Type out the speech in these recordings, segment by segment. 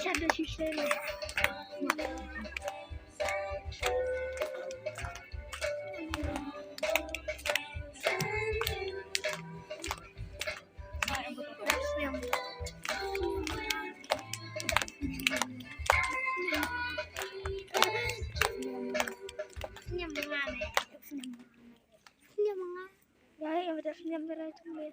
ada sisanya. Snem berai tumbe.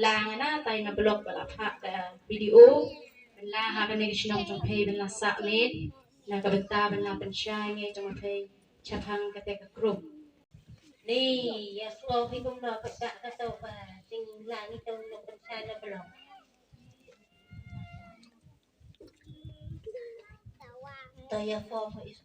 Lang na tayo na blog pala pa video la ha ka negi sinong jong pay ben la sa mit na ka benta ben la pen shy nge jong pay chapang ka te ka group ni ya so khi cũng lo phải cả cái tàu và tình là như tàu nó pen shy na blog tàu ya for is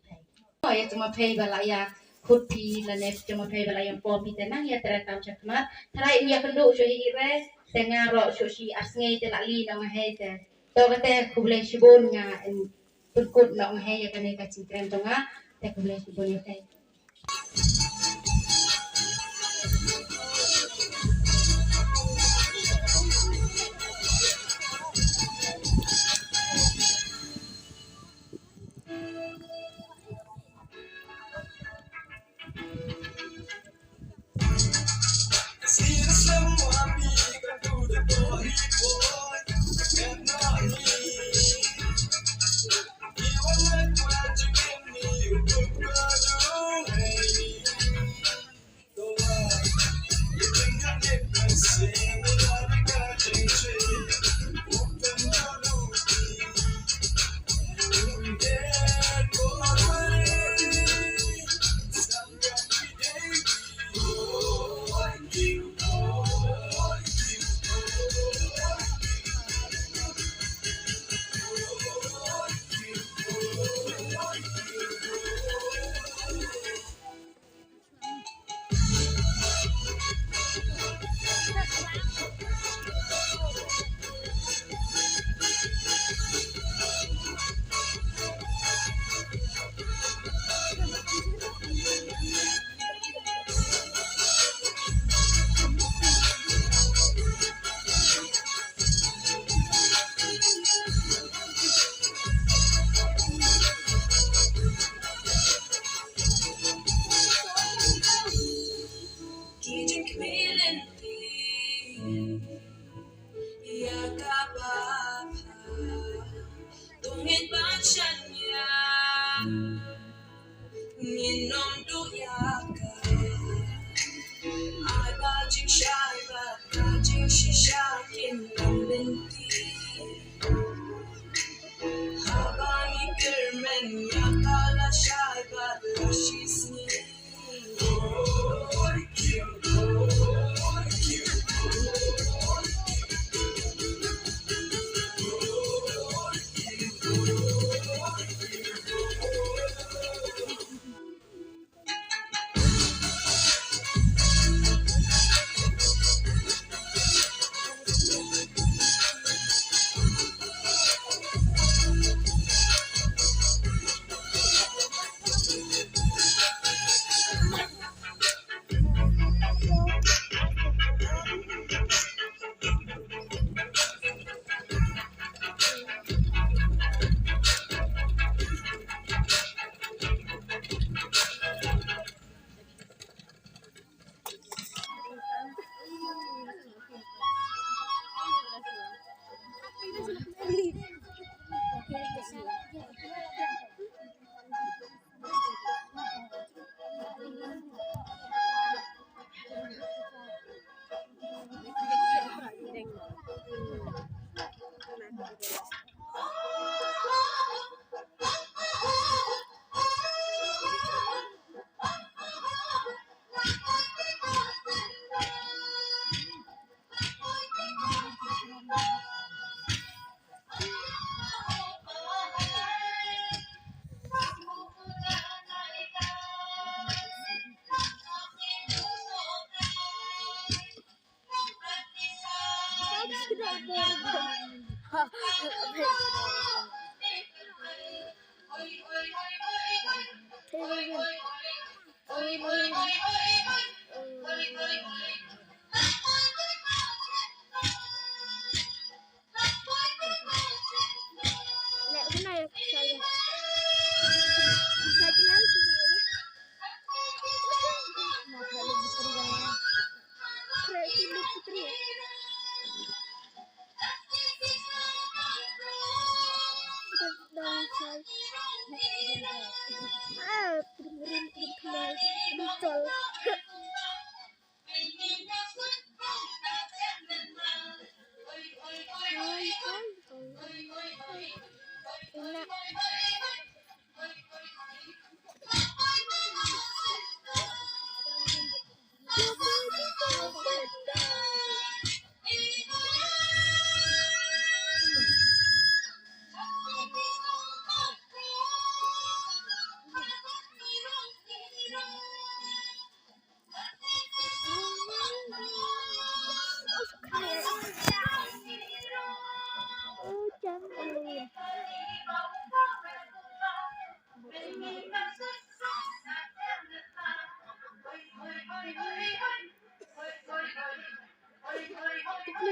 pay ya jong pay bala ya khut pi la ne jong pay bala yang po pi tenang ya tera tam chakmat trai ya kendo so hi re tenga ro so si asnge te la li na ma he te ตัวก็แต่คุบเลยชิบุนงาตุดกุดน้องให้ยังกันในการจิตเตรนตรงอ่ะแต่คุบเลยชิบุนยังไง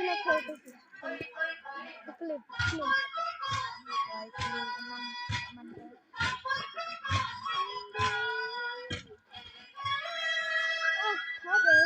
na photo. Clip. Ay, emang mantap. Oh, ada.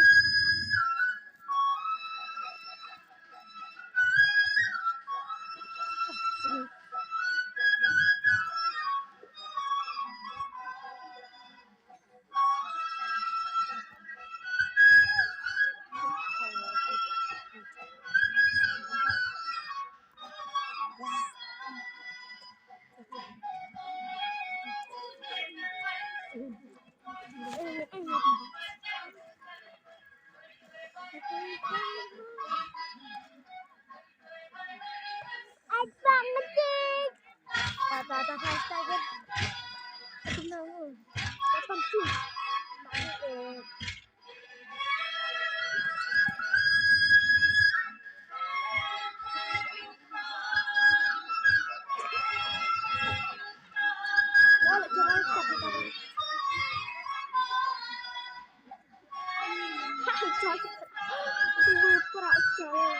Abang ngetik. Tata hashtag. Kenal. Abang sih. Wala jangan tapi tadi. Itu perak jauh.